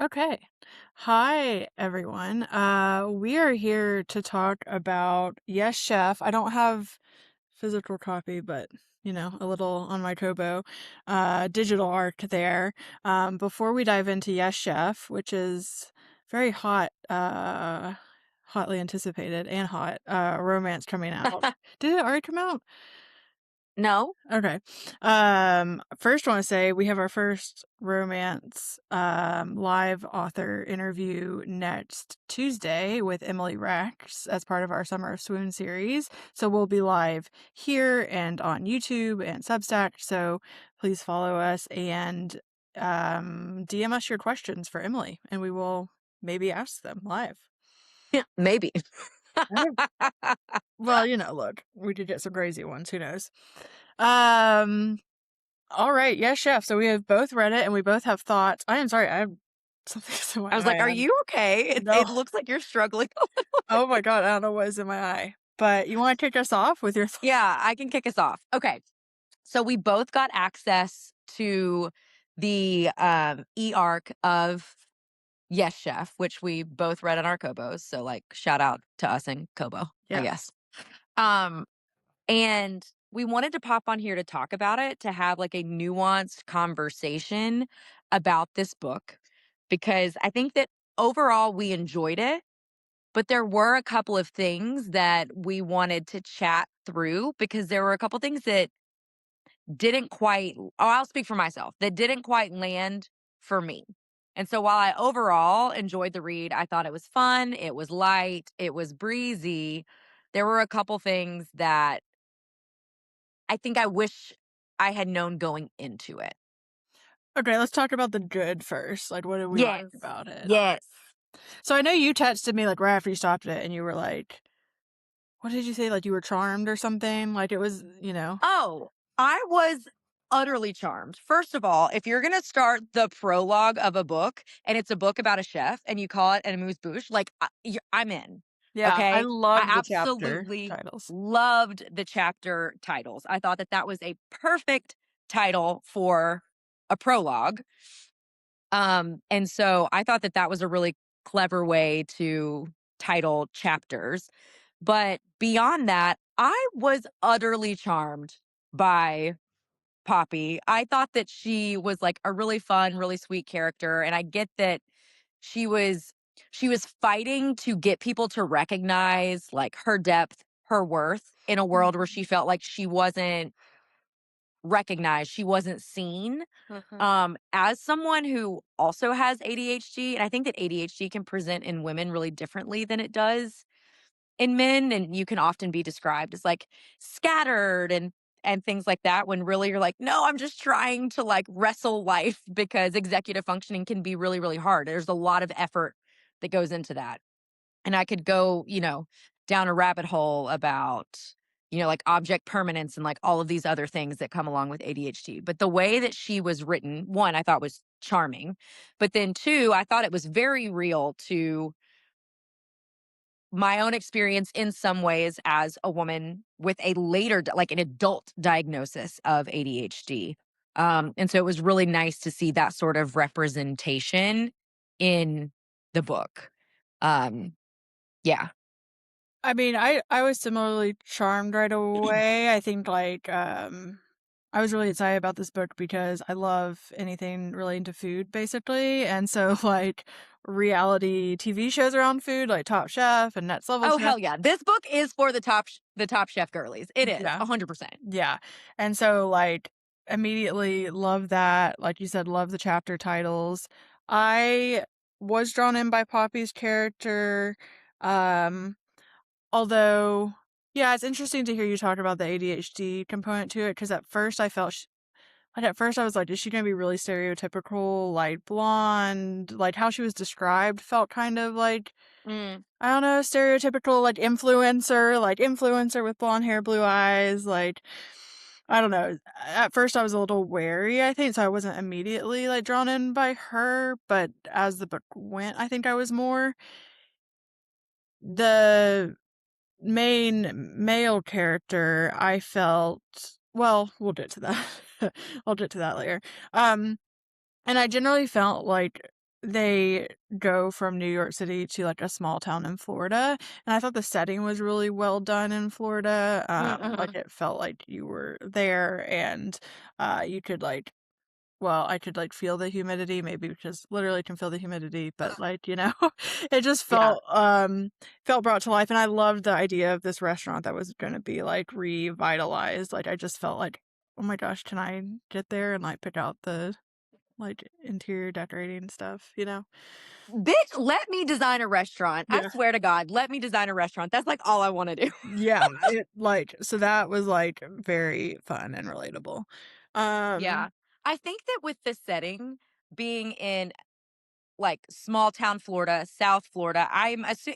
Okay. Hi, everyone. We are here to talk about Yes Chef. I don't have physical copy, but a little on my Kobo, digital art there. Before we dive into Yes Chef, which is very hot, hotly anticipated and hot, romance coming out. Did it already come out? No? Okay. First I want to say we have our first romance live author interview next Tuesday with Emily Rex as part of our Summer of Swoon series. So we'll be live here and on YouTube and Substack. So please follow us and DM us your questions for Emily and we will maybe ask them live. Yeah, maybe. Okay. Well, look, we could get some crazy ones, who knows. Um All right, yes, chef. So we have both read it and we both have thoughts. I am sorry, I have something in my I was like, eye. "Are you okay? It No. it looks like you're struggling." Oh my god, I don't know what is in my eye. But you want to kick us off with your Yeah, I can kick us off. Okay. So we both got access to the e-arc of Yes Chef, which we both read on our Kobos. So like shout out to us and Kobo, I Yes. guess. Um and we wanted to pop on here to talk about it, to have like a nuanced conversation about this book because I think that overall we enjoyed it. But there were a couple of things that we wanted to chat through because there were a couple things that didn't quite I'll speak for myself, that didn't quite land for me. And so while I overall enjoyed the read, I thought it was fun, it was light, it was breezy, there were a couple things that I think I wish I had known going into it. Okay, let's talk about the good first. Like, what did we like Yes. about it? Yes. So I know you texted me like right after you stopped it and you were like, what did you say? Like you were charmed or something? Like it was. Oh, I was utterly charmed. First of all, if you're gonna start the prologue of a book and it's a book about a chef and you call it an amuse-bouche, like I'm in. Yeah, I Okay, I love the chapter absolutely titles. loved the chapter titles. I thought that that was a perfect title for a prologue. And so I thought that that was a really clever way to title chapters. But beyond that, I was utterly charmed by Poppy. I thought that she was like a really fun, really sweet character. And I get that she was she was fighting to get people to recognize like her depth, her worth in a world where she felt like she wasn't recognized, she wasn't seen. Mhm. As someone who also has ADHD, and I think that ADHD can present in women really differently than it does in men, and you can often be described as like scattered and things like that when really you're like, no, I'm just trying to like wrestle life because executive functioning can be really, really hard. There's a lot of effort that goes into that. And I could go, down a rabbit hole about, like object permanence and like all of these other things that come along with ADHD. But the way that she was written, one, I thought was charming. But then two, I thought it was very real to my own experience in some ways as a woman with a later, like an adult diagnosis of ADHD. And so it was really nice to see that sort of representation in the book. Um, yeah. I mean, I was similarly charmed right away. I think I was really excited about this book because I love anything relating to food basically. And so like reality TV shows around food like Top Chef and Next Level Oh, Chef. hell yeah. This book is for the Top Chef girlies. It is Yeah. 100%. Yeah. And so like immediately love that. Like you said, love the chapter titles. I was drawn in by Poppy's character. Um Although, yeah, it's interesting to hear you talk about the ADHD component to it because at first I felt like at first I was like, is she gonna be really stereotypical, like blonde, like how she was described felt kind of like Mm. I don't know, stereotypical like influencer with blonde hair, blue eyes, like I don't know. At first I was a little wary, I think, so I wasn't immediately like drawn in by her, but as the book went, I think I was more. The main male character, I felt well, we'll get to that. I'll get to that later. Um, and I generally felt like they go from New York City to, like, a small town in Florida, and I thought the setting was really well done in Florida, like, Mm-mm. it felt like you were there and, you could, like well, I could, like, feel the humidity, maybe because literally can feel the humidity, but, like, it just Yeah. felt brought to life, and I loved the idea of this restaurant that was gonna be, like, revitalized, like, I just felt like, "Oh my gosh, can I get there and, like, pick out the, like, interior decorating stuff," you know? Bitch, let me design a restaurant. I Yeah. swear to God, let me design a restaurant. That's like all I want to do. Yeah, so that was, like, very fun and relatable. Yeah. Um, I think that with the setting being in like small town Florida, South Florida.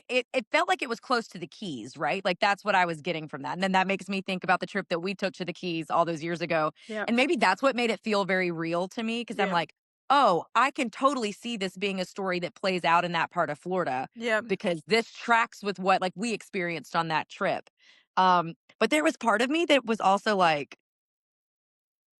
It felt like it was close to the Keys, right? Like that's what I was getting from that. And then that makes me think about the trip that we took to the Keys all those years ago. yeah, And maybe that's what made it feel very real to me because I'm yeah, like, "Oh, I can totally see this being a story that plays out in that part of Florida yeah, because this tracks with what like we experienced on that trip." But there was part of me that was also like,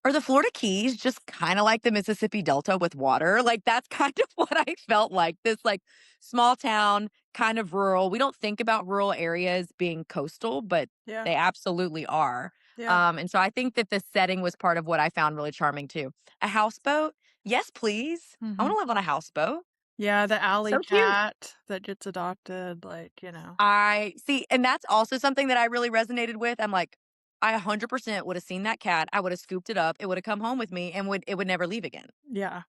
are the Florida Keys just kinda like the Mississippi Delta with water? Like, that's kind of what I felt like, this, like, small town, kind of rural. We don't think about rural areas being coastal, but yeah, they absolutely are. yeah, And so I think that the setting was part of what I found really charming too. A houseboat? Yes, please. I mhm. wanna live on a houseboat. Yeah, the alley So cute. cat that gets adopted, like. I see, and that's also something that I really resonated with. I'm like, I 100% would have seen that cat. I would have scooped it up. It would have come home with me and it would never leave again. Yeah.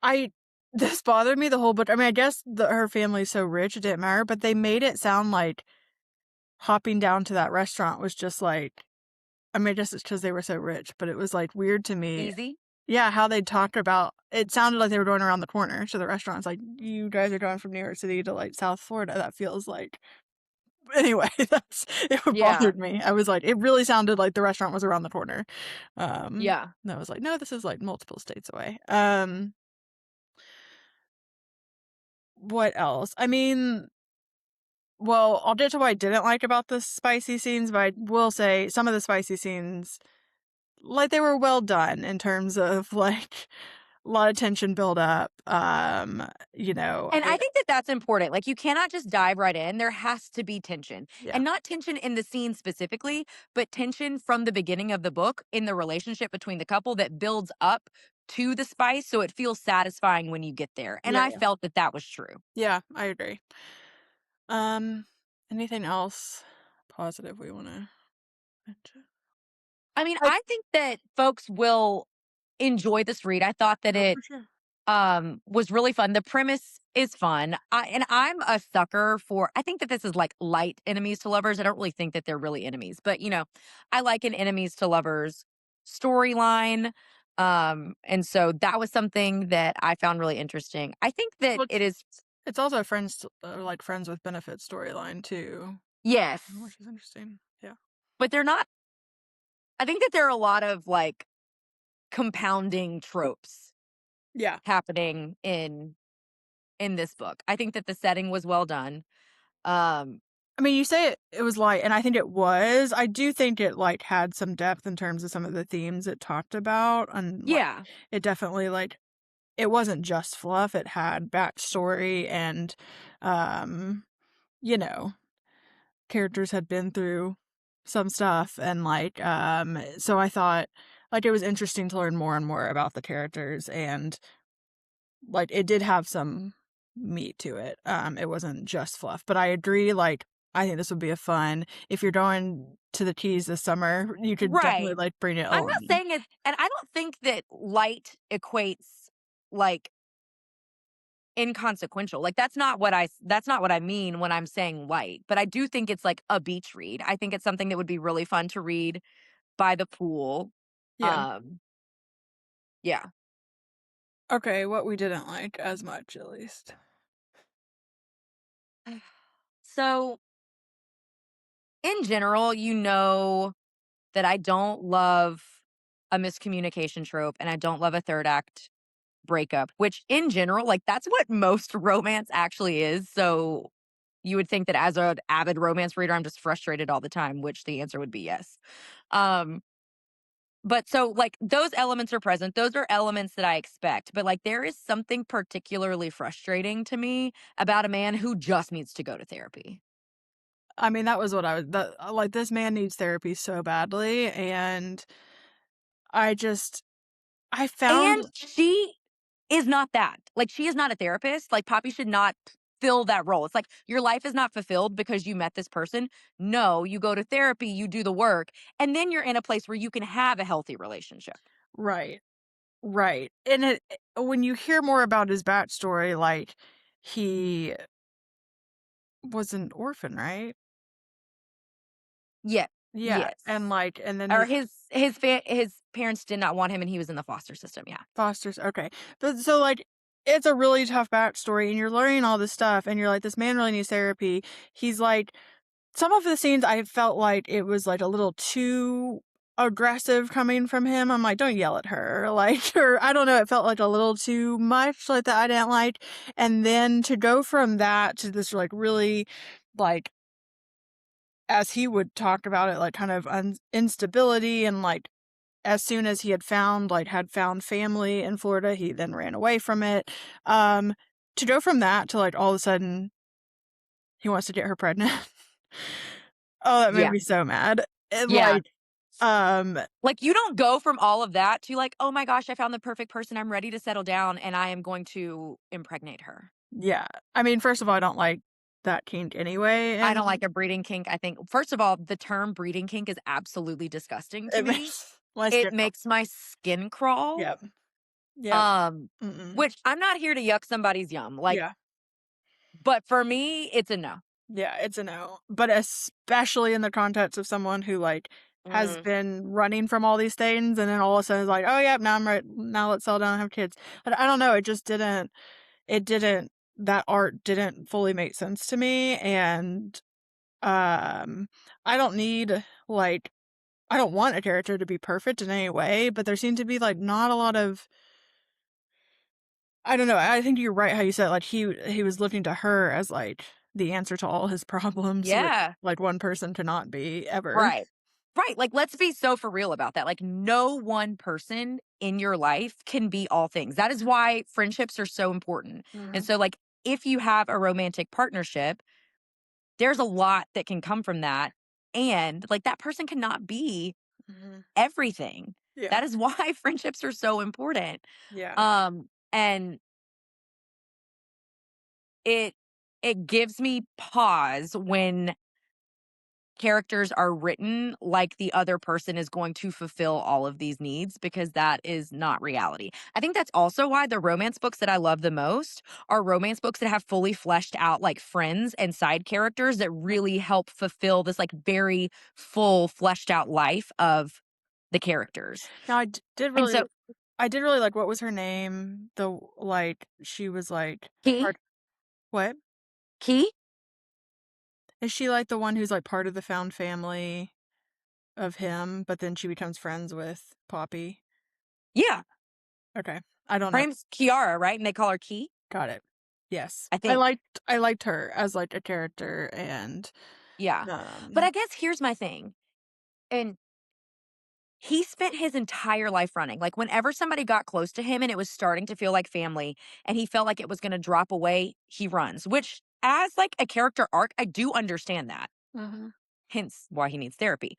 I this bothered me the whole book. I mean, I guess her family's so rich, it didn't matter, but they made it sound like hopping down to that restaurant was just like I mean, I guess it's because they were so rich, but it was, like, weird to me. Easy. Yeah, how they talked about it sounded like they were going around the corner to the restaurants, like, "You guys are going from New York City to, like, South Florida, that feels like" anyway, it Yeah. bothered me. I was like it really sounded like the restaurant was around the corner. Yeah. And I was like, "No, this is, like, multiple states away." What else? I mean, well, I'll get to what I didn't like about the spicy scenes, but I will say some of the spicy scenes, like, they were well done in terms of, like, a lot of tension build up, And I think that that's important. Like, you cannot just dive right in. There has to be tension. yeah, And not tension in the scene specifically, but tension from the beginning of the book in the relationship between the couple that builds up to the spice so it feels satisfying when you get there. And yeah, I yeah. felt that that was true. Yeah, I agree. Um, anything else positive we wanna mention? I mean, Like I think that folks will enjoy this read. I thought that oh, it for sure. was really fun. The premise is fun. I'm a sucker for I think that this is like light enemies to lovers. I don't really think that they're really enemies, but I like an enemies to lovers storyline. And so that was something that I found really interesting. I think that Well, it is it's also a like, friends with benefits storyline too, yes, which is interesting. Yeah. but they're not I think that there are a lot of like compounding tropes Yeah. happening in this book. I think that the setting was well done. Um I mean, you say it was light, and I think it was. I do think it, like, had some depth in terms of some of the themes it talked about, and, like, yeah. it definitely, like it wasn't just fluff, it had backstory and, um, you know, characters had been through some stuff, and, like, so I thought, like, it was interesting to learn more and more about the characters, and, like, it did have some meat to it, it wasn't just fluff, but I agree, like, I think this would be a fun if you're going to the Keys this summer, you could definitely, Right. like, bring it I'm not along. saying it and I don't think that light equates, like, inconsequential. Like, that's not what I mean when I'm saying light, but I do think it's like a beach read. I think it's something that would be really fun to read by the pool. Yeah. Um, yeah. Okay, what we didn't like as much, at least. So, in general, that I don't love a miscommunication trope and I don't love a third act breakup, which in general, like, that's what most romance actually is. So you would think that as an avid romance reader, I'm just frustrated all the time, which the answer would be yes. Um, But so, like, those elements are present. Those are elements that I expect. But, like, there is something particularly frustrating to me about a man who just needs to go to therapy. I mean, that was what I was like, this man needs therapy so badly, and I just I found And she is not that. Like, she is not a therapist. Like, Poppy should not fill that role. It's like your life is not fulfilled because you met this person. No, you go to therapy, you do the work, and then you're in a place where you can have a healthy relationship. right, right, and when you hear more about his backstory, like, he was an orphan, right? Yeah. Yeah, and, Yes. like, and then Or his his parents did not want him and he was in the foster system. Yeah. fosters okay. But so, like, it's a really tough backstory, and you're learning all this stuff, and you're like, "This man really needs therapy." He's like some of the scenes I felt like it was, like, a little too aggressive coming from him. I'm like, "Don't yell at her," like, or I don't know, it felt like a little too much, like, that I didn't like, and then to go from that to this, like, really, like, as he would talk about it, like, kind of instability and, like, as soon as he had found family in Florida, he then ran away from it. Um, to go from that to, like, all of a sudden he wants to get her pregnant. Oh, that made Yeah. me so mad. And, Yeah. like, um, Like, you don't go from all of that to like, "Oh my gosh, I found the perfect person. I'm ready to settle down and I am going to impregnate her." yeah. I mean, first of all, I don't like that kink anyway, I don't and like a breeding kink. I think, first of all, the term breeding kink is absolutely disgusting to it me. makes my It skin crawl. makes my skin crawl. Yep. Yep. Um, Mm-mm. which I'm not here to yuck somebody's yum. Like, Yeah. but for me, it's a no. Yeah, it's a no. But especially in the context of someone who, like, has Mm, been running from all these things and then all of a sudden is like, "Oh, yeah, now I'm right. Now let's settle down and have kids." But I don't know, it didn't that art didn't fully make sense to me, and, um, I don't need, like I don't want a character to be perfect in any way, but there seemed to be, like, not a lot of I don't know, I think you're right how you said, like, he was looking to her as, like, the answer to all his problems, which, yeah. like, one person cannot be ever. Right. Right. Like, let's be so for real about that. Like, no one person in your life can be all things. That is why friendships are so important. And Mhm, so, like, if you have a romantic partnership, there's a lot that can come from that. And like, that person cannot be mhm. everything. Yeah, That is why friendships are so important. yeah. And it it gives me pause when characters are written like the other person is going to fulfill all of these needs because that is not reality. I think that's also why the romance books that I love the most are romance books that have fully fleshed out like friends and side characters that really help fulfill this like very full fleshed out life of the characters. Now And so I did really like what was her name? Like, she was, like, Key, part what? Key, Is she, like, the one who's, like, part of the found family of him, but then she becomes friends with Poppy? yeah, Okay. I don't her know. name's Kiara, right? And they call her Key, Got it. Yes. I think. I liked her as, like, a character and, Yeah. But um I guess here's my thing. And he spent his entire life running. Like, whenever somebody got close to him and it was starting to feel like family and he felt like it was gonna drop away, he runs, which as, like, a character arc, I do understand that, Mhm, hence why he needs therapy.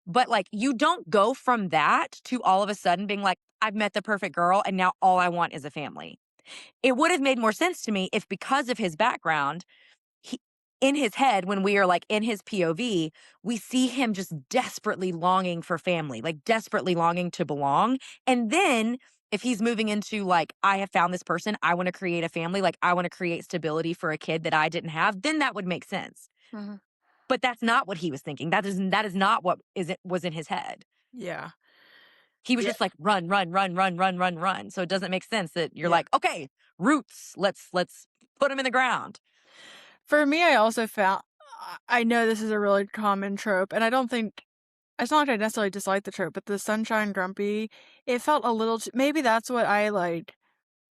But, like, you don't go from that to all of a sudden being like, "I've met the perfect girl, and now all I want is a family." It would have made more sense to me if because of his background, he in his head, when we are, like, in his POV, we see him just desperately longing for family, like, desperately longing to belong, and then if he's moving into, like, "I have found this person, I wanna create a family, like, I wanna create stability for a kid that I didn't have," then that would make sense. mhm. But that's not what he was thinking. That is not what is it was in his head. Yeah. He was Yeah. just like, "Run, run, run, run, run, run, run," so it doesn't make sense that you're Yeah. like, "Okay, roots, let's put him in the ground." For me, I also found I know this is a really common trope, and I don't think it's not like I necessarily dislike the trope, but the sunshine grumpy, it felt a little maybe that's what I, like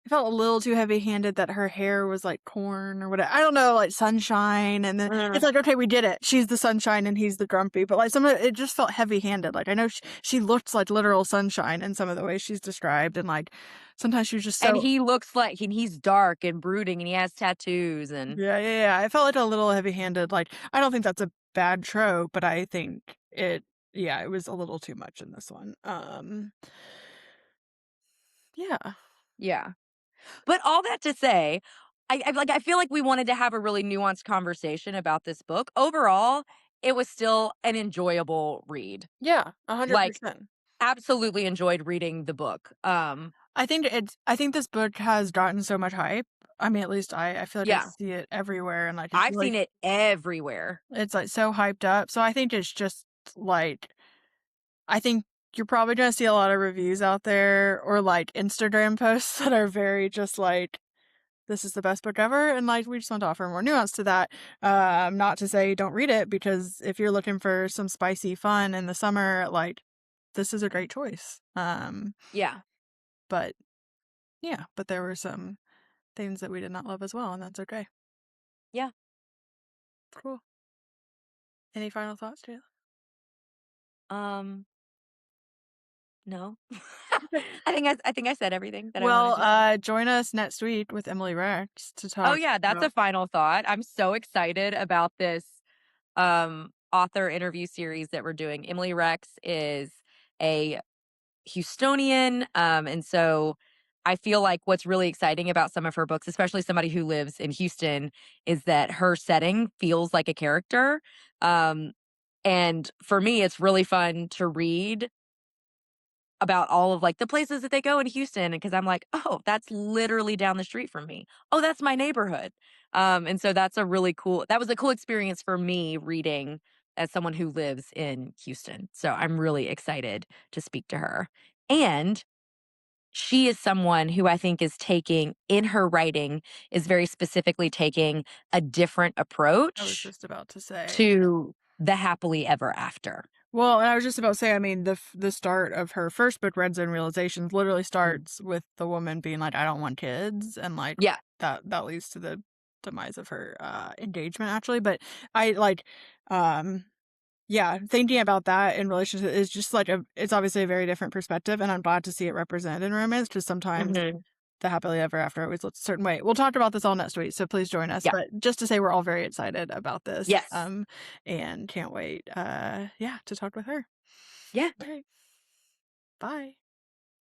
it felt a little too heavy-handed that her hair was like corn or whatever. I don't know, like sunshine, and then it's Mm. like, okay, we did it. She's the sunshine and he's the grumpy, but like some of it just felt heavy-handed. Like I know she looks like literal sunshine in some of the ways she's described, and like sometimes she was just And so he looks like he's dark and brooding and he has tattoos and yeah, yeah, yeah. I felt like a little heavy-handed. Like I don't think that's a bad trope, but I think yeah, it was a little too much in this one. Yeah. yeah. But all that to say, I feel like we wanted to have a really nuanced conversation about this book. Overall, it was still an enjoyable read. Yeah, Like, 100%. absolutely enjoyed reading the book. I think this book has gotten so much hype. I mean, at least I feel like I Yeah, see it everywhere and, like, I've seen it everywhere. it's, like, so hyped up. So I think it's just, like I think you're probably gonna see a lot of reviews out there or, like, Instagram posts that are very just like, "This is the best book ever," and, like, we just want to offer more nuance to that. Not to say don't read it, because if you're looking for some spicy fun in the summer, like, this is a great choice. Yeah, But yeah, but there were some things that we did not love as well, and that's okay. yeah. Cool. Any final thoughts, Jayla? Um, no. Okay. I think I said everything that I wanted Well, to say. join us next week with Emily Rex to Oh talk yeah, that's a about final thought. I'm so excited about this author interview series that we're doing. Emily Rex is a Houstonian. And so I feel like what's really exciting about some of her books, especially somebody who lives in Houston, is that her setting feels like a character. Um, and for me, it's really fun to read about all of like the places that they go in Houston because I'm like, oh, that's literally down the street from me. Oh, that's my neighborhood. And so that was a cool experience for me reading as someone who lives in Houston. So I'm really excited to speak to her. And she is someone who I think is taking in her writing is very specifically taking a different I was approach just about to say. to the happily ever after. Well, and I was just about to say, I mean, the start of her first book, Red Zone Realizations, literally Mhm. starts with the woman being like, "I don't want kids," and, like, Yeah. that leads to the demise of her, engagement, actually, but I, like, um yeah, thinking about that in relationship is just like it's obviously a very different perspective, and I'm glad to see it represented in romance, because sometimes Hmm. the happily ever after always looks a certain way. We'll talk about this all next week, so please join us. Yeah. But just to say we're all very excited about this, Yes. and can't wait, yeah, to talk with her. Yeah. Okay, bye.